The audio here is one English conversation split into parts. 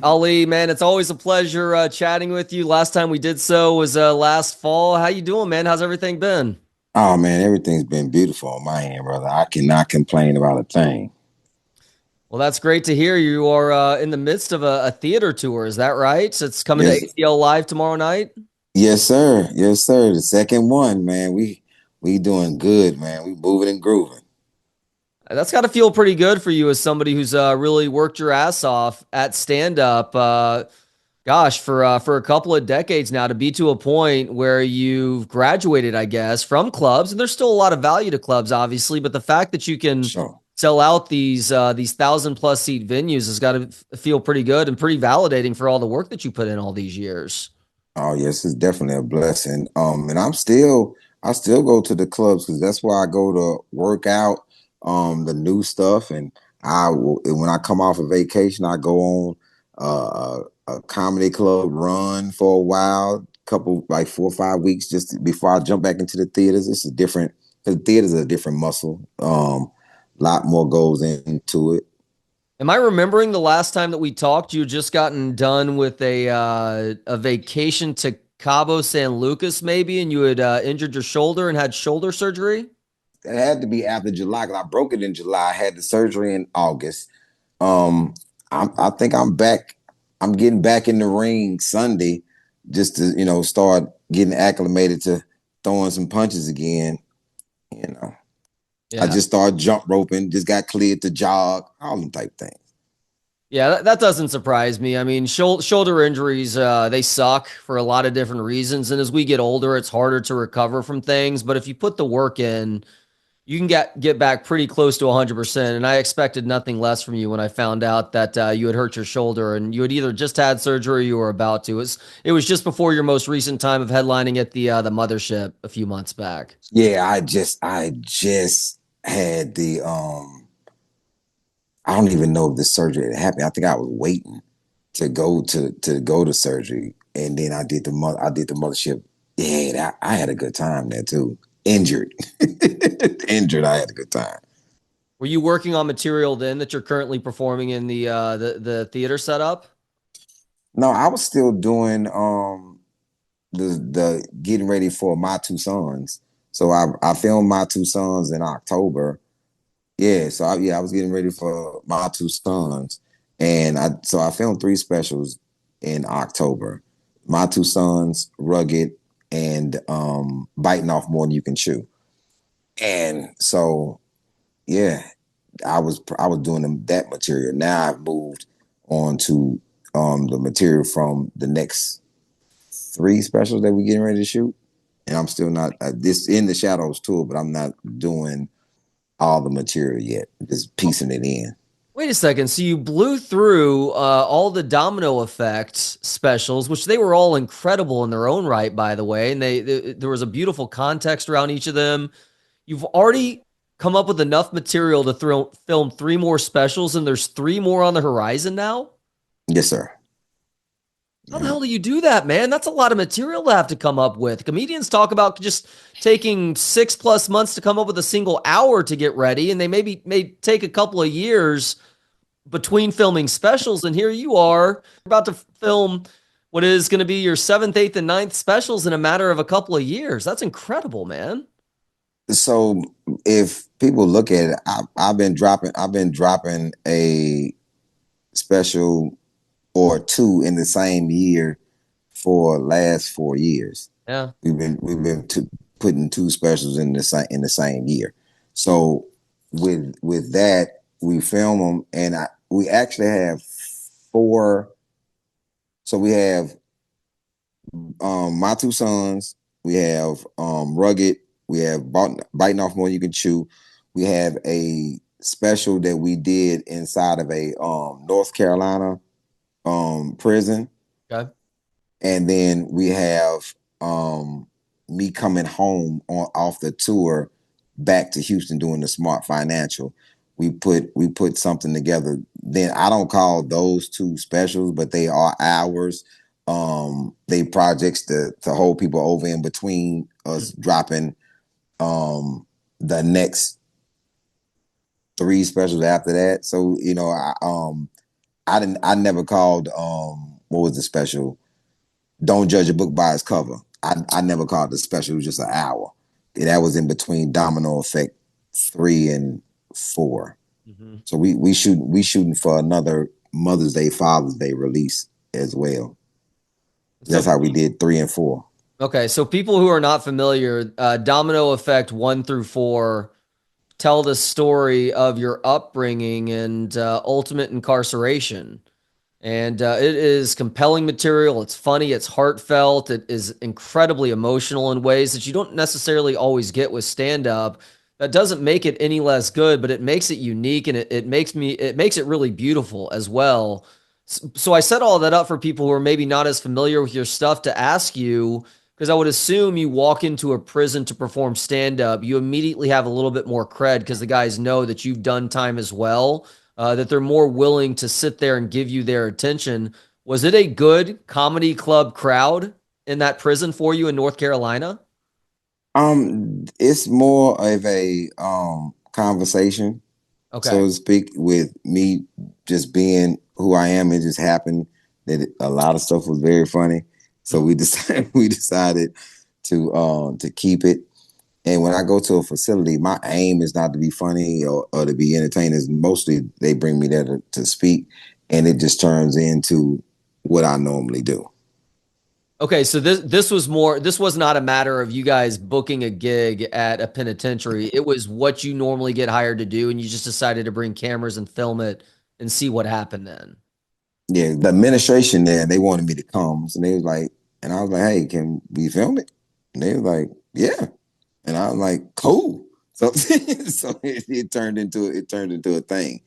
Ali, man, it's always a pleasure chatting with you. Last time we did so was last fall. How you doing, man? How's everything been? Oh man, everything's been beautiful on my end, brother. I cannot complain about a thing. Well, that's great to hear. You are in the midst of a theater tour. Is that right? So it's coming to Yes, ATL Live tomorrow night. yes, sir. Yes, sir. The second one, man. We doing good, man. We moving and grooving. That's got to feel pretty good for you as somebody who's really worked your ass off at stand up. Gosh, for a couple of decades now to be to a point where you've graduated, I guess, from clubs, and there's still a lot of value to clubs, obviously, but the fact that you can Sure. sell out these 1,000+ seat venues has got to feel pretty good and pretty validating for all the work that you put in all these years. Oh yes, it's definitely a blessing. And I still go to the clubs because that's where I go to work out the new stuff. And when I come off a vacation, I go on a comedy club run for a while, couple like 4 or 5 weeks before I jump back into the theaters. It's a different The theater's a different muscle. A lot more goes into it. Am I remembering the last time that we talked? You had just gotten done with a vacation to Cabo San Lucas, maybe, and you had injured your shoulder and had shoulder surgery. It had to be after July because I broke it in July. I had the surgery in August. I think I'm back. I'm getting back in the ring Sunday, just to start getting acclimated to throwing some punches again. You know, I Yeah. just started jump roping. Just got cleared to jog. All them type things. Yeah, that doesn't surprise me. I mean, shoulder injuries, they suck for a lot of different reasons. And as we get older, it's harder to recover from things. But if you put the work in, you can get back pretty close to 100%. And I expected nothing less from you when I found out that you had hurt your shoulder and you had either just had surgery or you were about to. It was just before your most recent time of headlining at the mothership a few months back. Yeah, I just had the I don't even know if the surgery had happened. I think I was waiting to go to surgery, and then I did the mothership. Yeah, I had a good time there too. Injured, injured. I had a good time. Were you working on material then that you're currently performing in the theater setup? No, I was still doing the getting ready for my two sons. So I filmed my two sons in October. Yeah, so I was getting ready for my two sons, and I filmed three specials in October. My two sons, Rugged, and Biting Off More Than You Can Chew. And so yeah, I was doing that material. Now I've moved on to the material from the next three specials that we're getting ready to shoot, and I'm still not this in the shadows tour, but I'm not doing all the material yet. Just piecing it in. Wait a second. So you blew through all the Domino Effect specials, which they were all incredible in their own right, by the way. And there was a beautiful context around each of them. You've already come up with enough material to film three more specials, and there's three more on the horizon now. Yes, sir. How the Yeah. hell do you do that, man? That's a lot of material to have to come up with. Comedians talk about just taking 6+ months to come up with a single hour to get ready, and they may take a couple of years between filming specials. And here you are about to film what is going to be your seventh, eighth, and ninth specials in a matter of a couple of years. That's incredible, man. So if people look at it, I've been dropping a special or two in the same year for last 4 years. Yeah. We've been putting two specials in the same year. So with that, we film them, and we actually have four. So we have my two sons. We have Rugged. We have Biting Off More Than You Can Chew. We have a special that we did inside of a North Carolina prison, Okay. and then we have me coming home off the tour back to Houston doing the Smart Financial. We put something together. Then I don't call those two specials, but they are ours. They projects to hold people over in between us dropping the next three specials after that. So I never called what was the special? Don't judge a book by its cover. I never called the special. It was just an hour. That was in between Domino Effect 3 and 4. Mhm. So we shooting for another Mother's Day, Father's Day release as well. So That's how we did 3 and 4. okay, so people who are not familiar, Domino Effect 1 through 4 tell the story of your upbringing and ultimate incarceration. And it is compelling material. It's funny. It's heartfelt. It is incredibly emotional in ways that you don't necessarily always get with stand up. That doesn't make it any less good, but it makes it unique and it makes it really beautiful as well. So I set all that up for people who are maybe not as familiar with your stuff to ask you, because I would assume you walk into a prison to perform stand up, you immediately have a little bit more cred because the guys know that you've done time as well, that they're more willing to sit there and give you their attention. Was it a good comedy club crowd in that prison for you in North Carolina? It's more of a conversation, Okay. so to speak, with me just being who I am. It just happened that a lot of stuff was very funny, so we decided to keep it. And when I go to a facility, my aim is not to be funny or to be entertaining. It's mostly they bring me there to speak, and it just turns into what I normally do. Okay, so this was not a matter of you guys booking a gig at a penitentiary. It was what you normally get hired to do, and you just decided to bring cameras and film it and see what happened then. Yeah, the administration there, they wanted me to come. So they was like, and I was like, hey, can we film it? And they was like, yeah. And I was like, cool. So so it turned into a thing.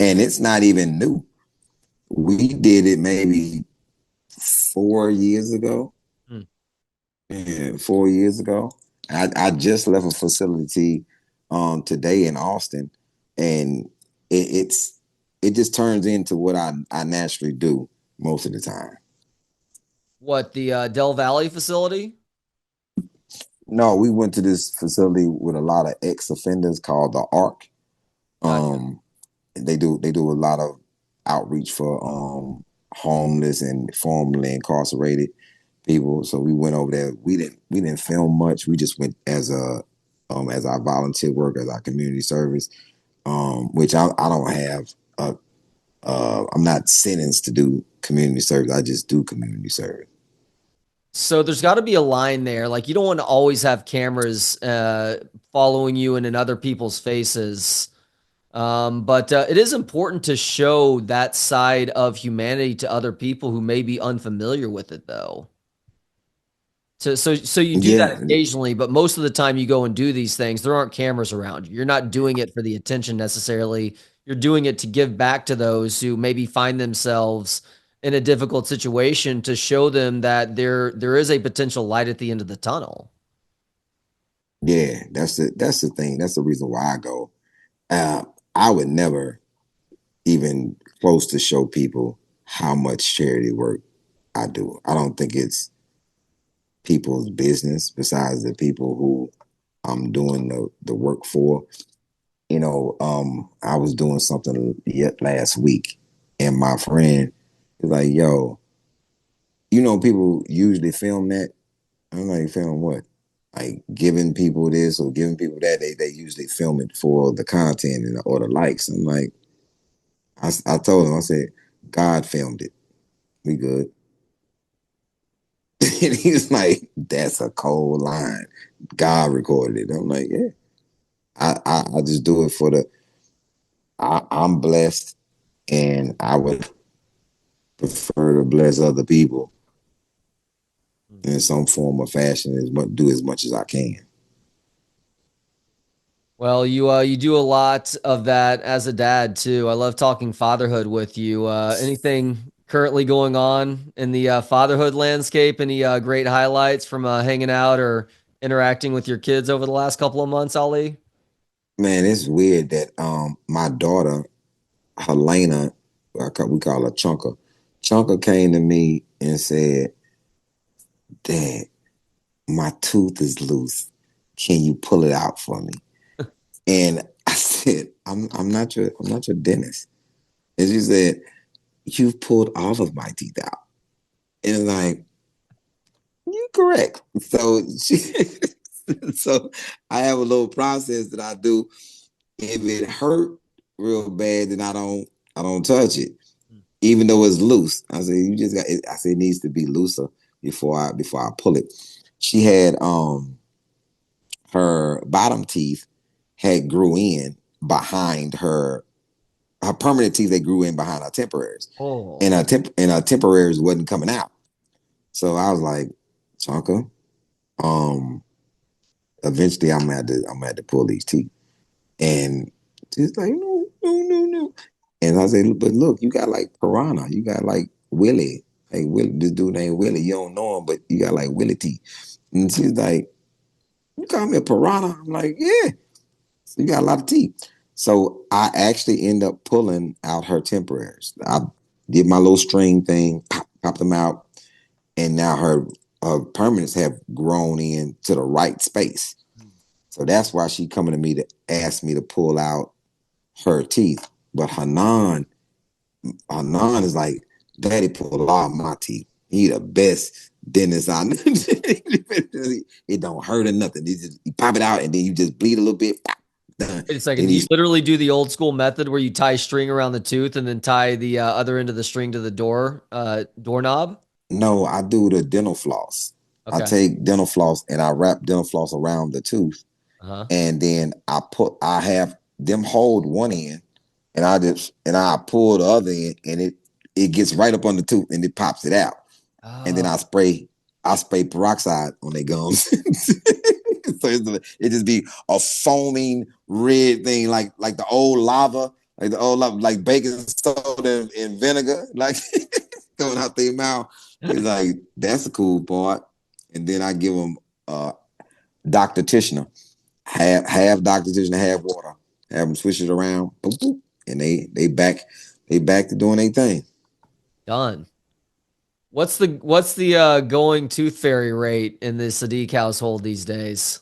And it's not even new. We did it maybe 4 years ago. Hmm. Yeah, 4 years ago. I just left a facility today in Austin, and it's it just turns into what I naturally do most of the time. What, the Del Valley facility? No, we went to this facility with a lot of ex-offenders called the ARC. Gotcha. They do a lot of outreach for homeless and formerly incarcerated people. So we went over there. We didn't film much. We just went as our volunteer work, as our community service, which I don't have. I'm not sentenced to do community service. I just do community service. So there's got to be a line there. Like you don't want to always have cameras following you and in other people's faces. But it is important to show that side of humanity to other people who may be unfamiliar with it, though. So you do that Yeah, occasionally, but most of the time you go and do these things, there aren't cameras around you. You're not doing it for the attention necessarily. You're doing it to give back to those who maybe find themselves in a difficult situation to show them that there is a potential light at the end of the tunnel. yeah. That's the thing. That's the reason why I go. Uh, I would never even close to show people how much charity work I do. I don't think it's people's business besides the people who I'm doing the work for. I was doing something yet last week, and my friend was like, "Yo, people usually film that." I'm like, "Film what?" Like giving people this or giving people that. They usually film it for the content or the likes. I'm like, I told him, I said, God filmed it. We good. And he was like, "That's a cold line. God recorded it." I'm like, "Yeah." I just do it for I'm blessed, and I would prefer to bless other people in some form or fashion, do as much as I can. Well, you do a lot of that as a dad too. I love talking fatherhood with you. Anything currently going on in the fatherhood landscape? Any great highlights from hanging out or interacting with your kids over the last couple of months, Ali? Man, it's weird that my daughter Helena, we call her Chunker. Chunker came to me and said, "Dad, my tooth is loose. Can you pull it out for me?" And I said, I'm not your dentist." And she said, you've pulled all of my teeth out. And it's like, you correct. So so I have a little process that I do. If it hurt real bad, then I don't touch it. Even though it's loose. I said, you just got it. I said it needs to be looser before I pull it. She had her bottom teeth had grew in behind her permanent teeth. They grew in behind her temporaries, Oh, and her temporaries wasn't coming out. So I was like, Chonka, um, eventually I'm gonna have to pull these teeth. And she's like, no, no, no, no. And I said, but look, you got like Piranha, you got like Willie, like Willie, this dude named Willie. You don't know him, but you got like Willie T. And she's like, you call me a Piranha? I'm like, yeah. So you got a lot of teeth. So I actually end up pulling out her temporaries. I did my little string thing, pop them out, and now her permanents have grown in to the right space. So that's why she coming to me to ask me to pull out her teeth. But Hanan is like, Daddy pulled all my teeth. He the best dentist I know. It don't hurt or nothing. You pop it out and then you just bleed a little bit. Pop, done. wait a second. Then Do you he's literally do the old school method where you tie string around the tooth and then tie the other end of the string to the doorknob? no, I do the dental floss. I Okay. take dental floss and I wrap dental floss around the tooth, Uh-huh. and then I have them hold one end, and I pull the other end, and it gets right up on the tooth and it pops it out, and then Oh, I spray peroxide on their gums. So it just be a foaming red thing, like the old lava, like baking soda and vinegar, like coming out their mouth. It's like that's the cool part. And then I give them Dr. Tishner, half Dr. Tishner, half water. Have them switch it around, boop, boop, and they back to doing their thing. done. What's the going tooth fairy rate in the Sadiq household these days?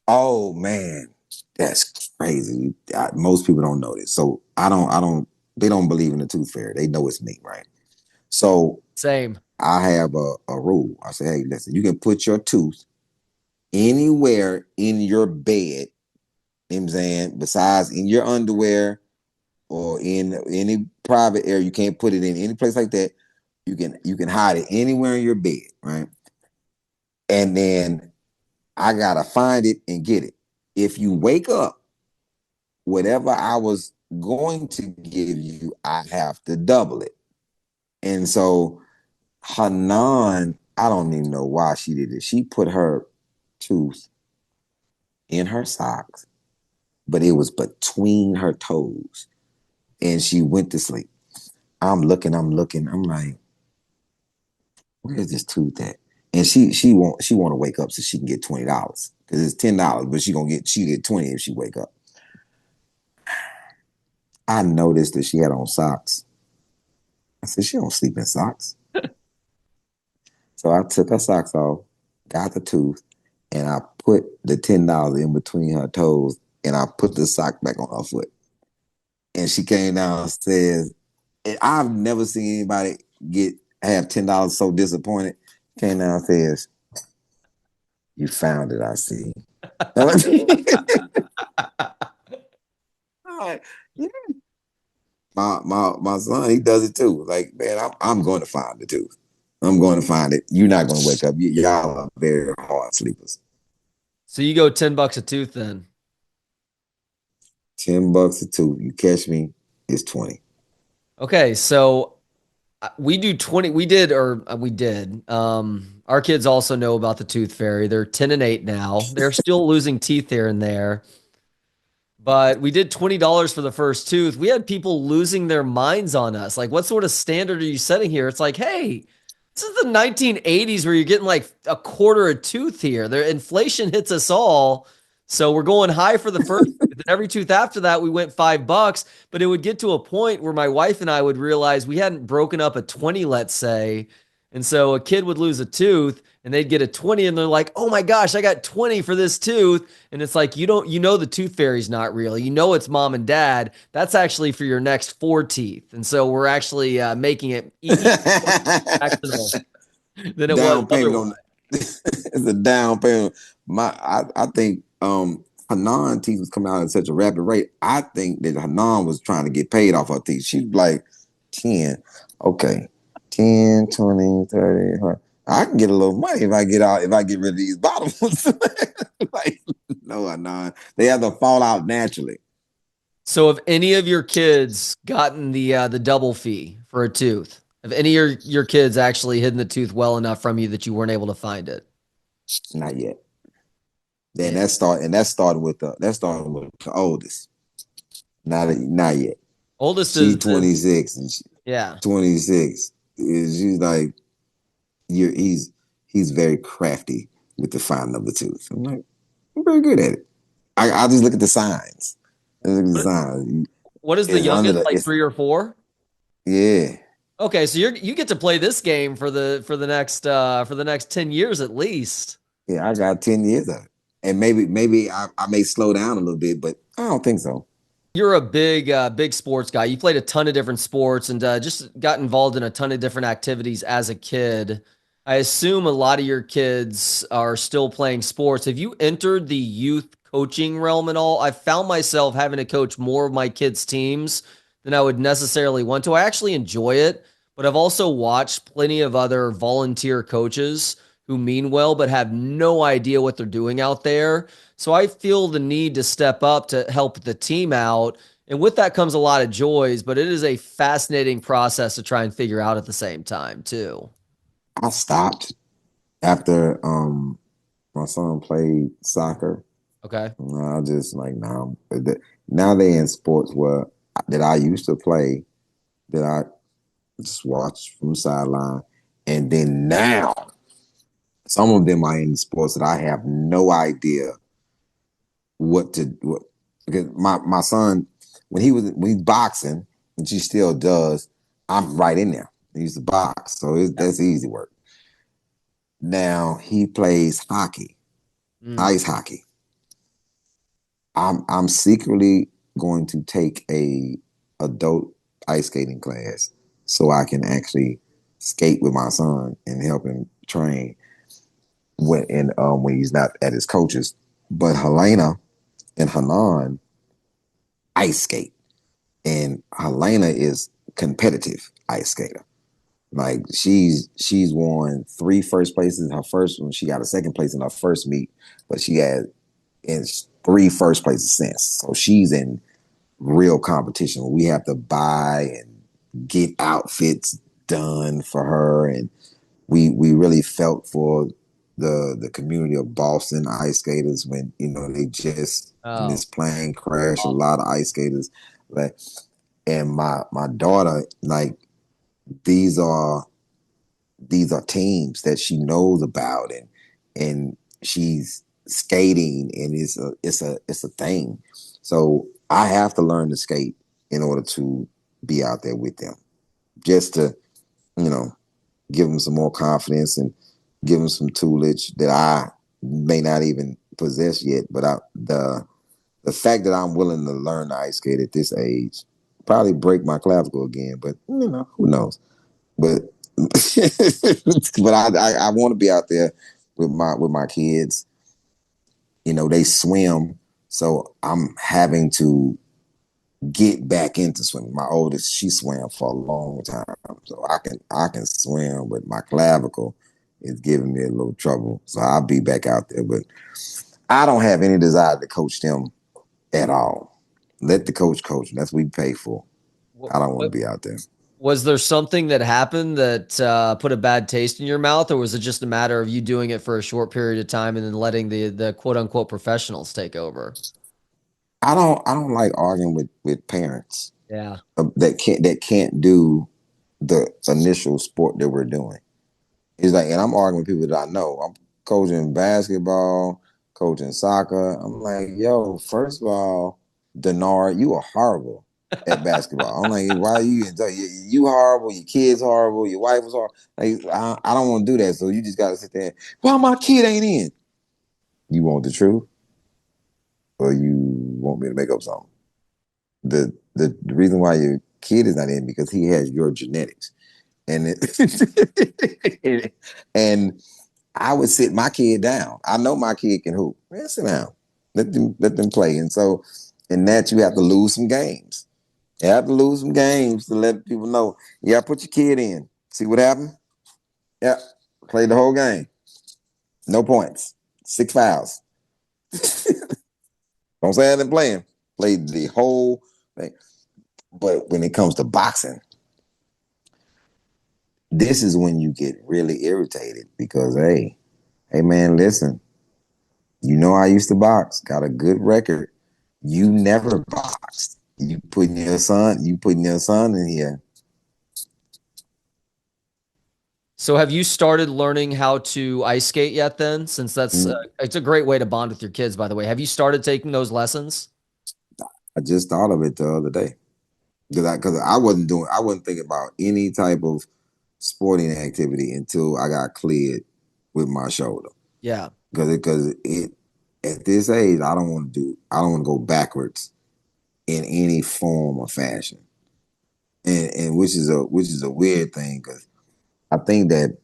Oh man, that's crazy. Most people don't know this, so I don't. They don't believe in the tooth fairy. They know it's me, right? So Same. I have a rule. I say, hey, listen, you can put your tooth anywhere in your bed. You know what I'm saying, besides in your underwear or in any private area, you can't put it in any place like that. You can hide it anywhere in your bed, right? And then I gotta find it and get it. If you wake up, whatever I was going to give you, I have to double it. And so Hanan, I don't even know why she did it. She put her tooth in her socks, but it was between her toes, and she went to sleep. I'm looking. I'm like, where's this tooth at? And she want to wake up so she can get $20 because it's $10, but she get 20 if she wake up. I noticed that she had on socks. I said she don't sleep in socks. So I took her socks off, got the tooth, and I put the $10 in between her toes, and I put the sock back on her foot. And she came downstairs. And I've never seen anybody have $10 so disappointed. Came downstairs. You found it, I see. My son, he does it too. Like, man, I'm going to find the tooth. I'm going to find it. You're not going to wake up. Y'all are very hard sleepers. So you go $10 a tooth then. $10 a tooth. You catch me, it's 20. Okay, so we do 20. We did, or we did. Our kids also know about the tooth fairy. They're 10 and 8 now. They're still losing teeth here and there. But we did $20 for the first tooth. We had people losing their minds on us. Like, what sort of standard are you setting here? It's like, hey, this is the 1980s where you're getting like a quarter a tooth here. The inflation hits us all. So we're going high for the first tooth. And every tooth after that, we went $5. But it would get to a point where my wife and I would realize we hadn't broken up a 20, let's say. And so a kid would lose a tooth and they'd get a 20 and they're like, "Oh my gosh, I got 20 for this tooth." And it's like, you know the tooth fairy's not real. You know it's mom and dad. That's actually for your next 4 teeth. And so we're actually making it even more transactional than it was Down payment otherwise. on it's a down payment. I think Hanan teeth was coming out at such a rapid rate. I think that Hanan was trying to get paid off her teeth. She's like 10. Okay. 10, 20, 30. Huh. I can get a little money if I get rid of these bottom ones. Like, no, Hanan. They have to fall out naturally. So have any of your kids gotten the double fee for a tooth? Have any of your kids actually hidden the tooth well enough from you that you weren't able to find it? Not yet. Then Yeah. that started with the oldest. Not yet. Oldest She's is 26 and she, yeah. 26. She's like, he's very crafty with the finding of the tooth. I'm like, I'm very good at it. I just look at the signs. I look at the What, signs. what is the It's under youngest, the like it's 3 or 4? yeah. Okay, so you get to play this game for the next 10 years at least. Yeah, I got 10 years of it. And maybe I may slow down a little bit, but I don't think so. You're a big sports guy. You played a ton of different sports and just got involved in a ton of different activities as a kid. I assume a lot of your kids are still playing sports. Have you entered the youth coaching realm at all? I've found myself having to coach more of my kids' teams than I would necessarily want to. I actually enjoy it, but I've also watched plenty of other volunteer coaches who mean well but have no idea what they're doing out there. So I feel the need to step up to help the team out. And with that comes a lot of joys, but it is a fascinating process to try and figure out at the same time, too. I stopped after my son played soccer. Okay. I just like now they in sports where that I used to play that I just watch from the sideline, and then now some of them are in sports that I have no idea what because my son when he's boxing, which he still does, I'm right in there. He used to box, so that's easy work. Now he plays hockey, Mm. ice hockey. I'm secretly going to take a adult ice skating class so I can actually skate with my son and help him train when he's not at his coaches. But Helena and Hanan ice skate, and Helena is competitive ice skater. Like she's won 3 first places. Her first one, she got a second place in her first meet, but she had in 3 first places since. So she's in real competition. We have to buy and get outfits done for her, and we really felt for the community of Boston ice skaters when they just in Oh, this plane crash. A lot of ice skaters, like, and my daughter, like, these are teams that she knows about, and she's skating, and it's a thing. So I have to learn to skate in order to be out there with them, just to you know give them some more confidence and give them some toolage that I may not even possess yet. But the fact that I'm willing to learn to ice skate at this age probably break my clavicle again, but who knows? But but I want to be out there with my kids. They swim, so I'm having to get back into swimming. My oldest, she swam for a long time, so I can swim, but my clavicle is giving me a little trouble. So I'll be back out there, but I don't have any desire to coach them at all. Let the coach. That's what we pay for. what, I don't want what to be out there. was there something that happened that put a bad taste in your mouth, or was it just a matter of you doing it for a short period of time and then letting the quote unquote professionals take over? I don't like arguing with parents Yeah. that can't do the initial sport that we're doing. It's like, and I'm arguing with people that I know. I'm coaching basketball, coaching soccer. I'm like, yo, first of all, Denard, you are horrible. at basketball. I'm like, why you enjoy? You horrible. Your kids horrible. Your wife was horrible. Like, I don't want to do that. So you just got to sit there. Why my kid ain't in? You want the truth, or you want me to make up something? The reason why your kid is not in because he has your genetics, and and I would sit my kid down. I know my kid can hoop. Man, sit down. Let them play. And so in that you have to lose some games. You have to lose some games to let people know. Yeah, put your kid in. See what happened? Yeah. Played the whole game. No points. 6 fouls. Don't say I didn't play him. Played the whole thing. But when it comes to boxing, this is when you get really irritated because hey man, listen, you know I used to box, got a good record. You never boxed. You putting your son in here. So have you started learning how to ice skate yet then? Since that's Mm, it's a great way to bond with your kids, by the way. Have you started taking those lessons? I just thought of it the other day. Because I wasn't thinking about any type of sporting activity until I got cleared with my shoulder. Yeah. Because it at this age, I don't want to go backwards in any form or fashion. And which is a weird thing because I think that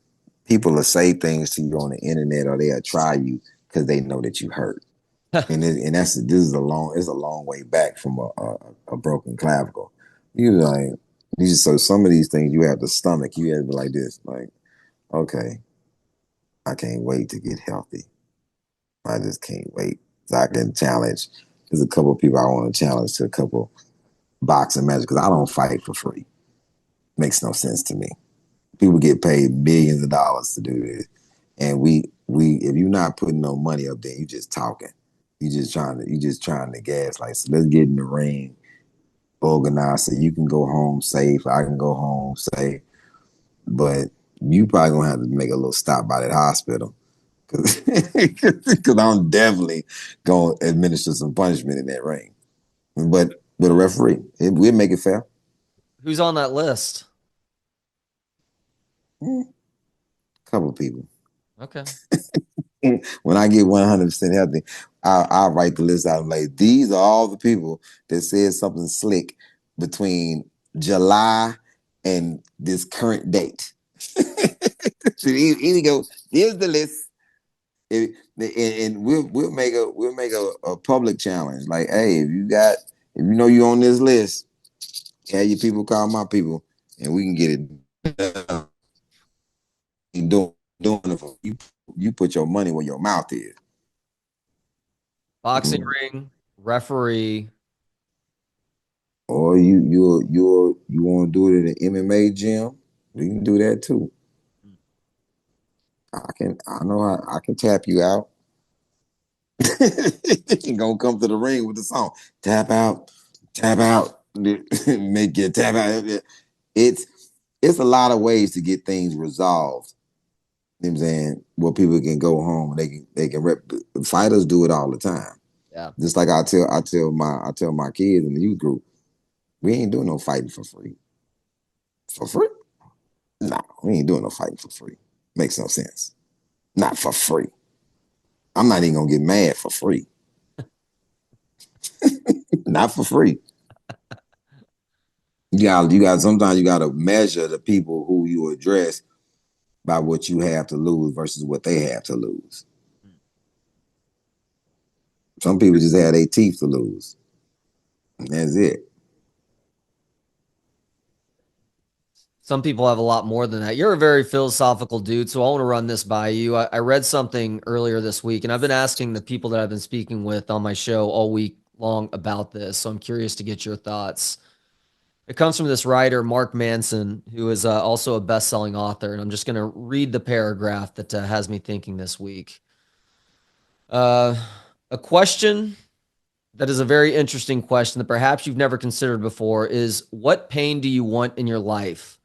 people will say things to you on the internet or they'll try you because they know that you hurt. And this is a long way back from a broken clavicle. You like so some of these things you have to stomach. You have to be like this, like, okay, I can't wait to get healthy. I just can't wait. So I can challenge. There's a couple of people I want to challenge to a couple boxing matches because I don't fight for free. Makes no sense to me. People get paid millions of dollars to do this, and we if you're not putting no money up there, you just talking. You just trying to gas. Like, so let's get in the ring, organize so you can go home safe. I can go home safe, but you probably gonna have to make a little stop by that hospital because I'm definitely gonna administer some punishment in that ring. But with a referee, we'll make it fair. Who's on that list? Couple of people. Okay. When I get 100% healthy, I'll write the list out. I'm like, these are all the people that said something slick between July and this current date. So either go, here's the list. And we'll make a public challenge. Like, hey, if you know you on this list, have your people call my people, and we can get it done. Doing it for you. You put your money where your mouth is. Boxing Mm. ring, referee. Or you want to do it at an MMA gym? We can do that too. I can tap you out. You gonna come to the ring with the song. Tap out, make you tap out. It's it's a lot of ways to get things resolved. You know what I'm saying? Where people can go home, they can fighters do it all the time. Yeah. Just like I tell my kids in the youth group, we ain't doing no fighting for free. For free? No, we ain't doing no fighting for free. Makes no sense. Not for free. I'm not even gonna get mad for free. Not for free. You got sometimes you gotta measure the people who you address by what you have to lose versus what they have to lose. Some people just have their teeth to lose. And that's it. Some people have a lot more than that. You're a very philosophical dude, so I want to run this by you. I read something earlier this week, and I've been asking the people that I've been speaking with on my show all week long about this. So I'm curious to get your thoughts. It comes from this writer, Mark Manson, who is also a best-selling author, and I'm just going to read the paragraph that has me thinking this week. Uh, a question that is a very interesting question that perhaps you've never considered before is what pain do you want in your life?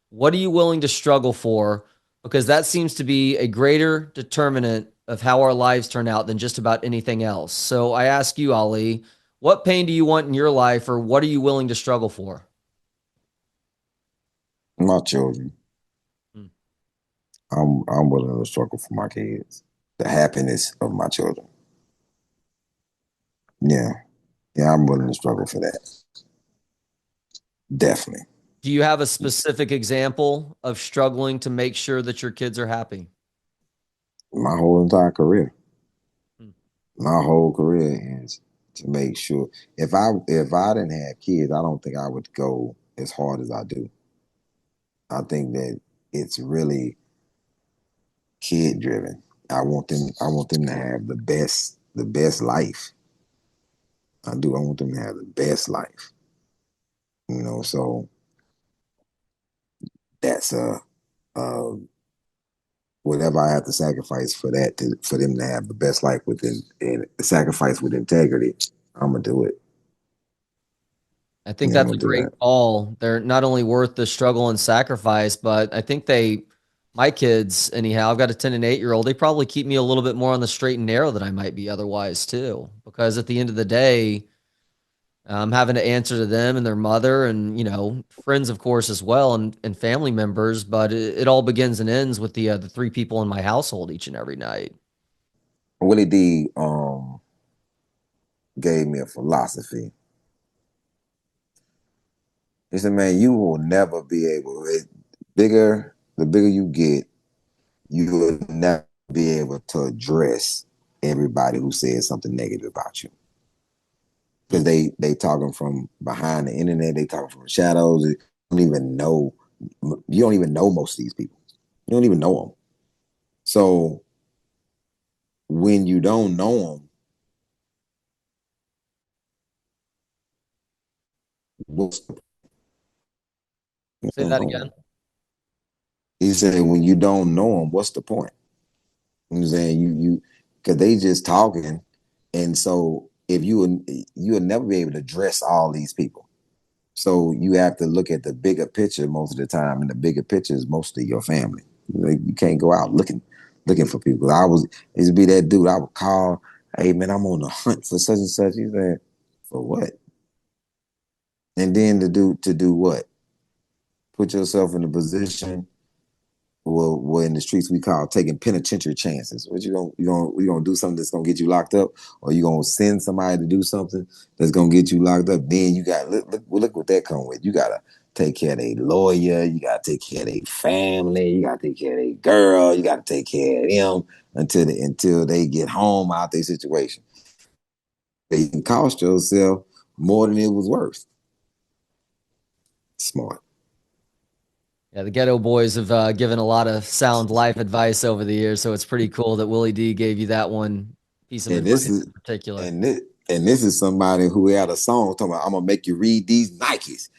What are you willing to struggle for? Because that seems to be a greater determinant of how our lives turn out than just about anything else. So I ask you, Ali, What pain do you want in your life, or what are you willing to struggle for? My children. Hmm. I'm willing to struggle for my kids. The happiness of my children. Yeah. Yeah, I'm willing to struggle for that. Definitely. Do you have a specific example of struggling to make sure that your kids are happy? My whole entire career. Hmm. My whole career is to make sure if I didn't have kids, I don't think I would go as hard as I do. I think that it's really kid driven. I want them to have the best life. I do. I want them to have the best life. So that's uh whatever I have to sacrifice for that for them to have the best life within and sacrifice with integrity, I'm gonna do it. I think Yeah, I'm that's gonna a do great that. call. They're not only worth the struggle and sacrifice, but I think my kids, anyhow, I've got a 10 and 8-year old, they probably keep me a little bit more on the straight and narrow than I might be otherwise, too. Because at the end of the day, I'm having to answer to them and their mother and, friends, of course, as well, and family members. But it all begins and ends with the three people in my household each and every night. Willie D gave me a philosophy. He said, "Man, you will never be able. The bigger you get, you will never be able to address everybody who says something negative about you Hmm. because they talking from behind the internet. They talking from the shadows. You don't even know. You don't even know most of these people. You don't even know them. So when you don't know them, what's the Say that again. He said, when you don't know them, what's the point? You know what I'm saying you because they just talking, and so if you'll never be able to address all these people. So you have to look at the bigger picture most of the time, and the bigger picture is mostly your family. Like, you can't go out looking for people. Used to be that dude. I would call, hey man, I'm on the hunt for such and such. He said, for what? And then to do what? Put yourself in a position. Well, in the streets we call taking penitentiary chances. What you gonna do something that's gonna get you locked up, or you gonna send somebody to do something that's gonna get you locked up? Then you got look what that come with. You gotta take care of a lawyer. You gotta take care of a family. You gotta take care of a girl. You gotta take care of them until they get home out their situation. They can cost yourself more than it was worth. Smart. Yeah, the Ghetto Boys have given a lot of sound life advice over the years, so it's pretty cool that Willie D gave you that one piece of And this advice is in particular. and this and this is somebody who had a song talking about I'm gonna make you read these Nikes.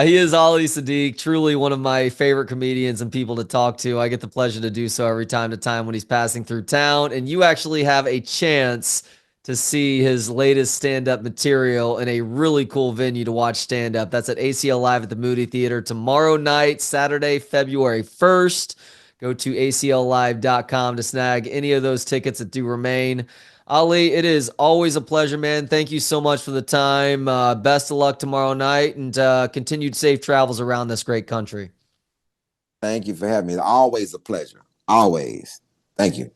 He is Ali Siddiq, truly one of my favorite comedians and people to talk to. I get the pleasure to do so every time to time when he's passing through town. And you actually have a chance to see his latest stand up material in a really cool venue to watch stand up. That's at ACL Live at the Moody Theater tomorrow night, Saturday, February 1st. Go to acllive.com to snag any of those tickets that do remain. Ali, it is always a pleasure, man. Thank you so much for the time. Best of luck tomorrow night and continued safe travels around this great country. Thank you for having me. It's always a pleasure. Always. Thank you.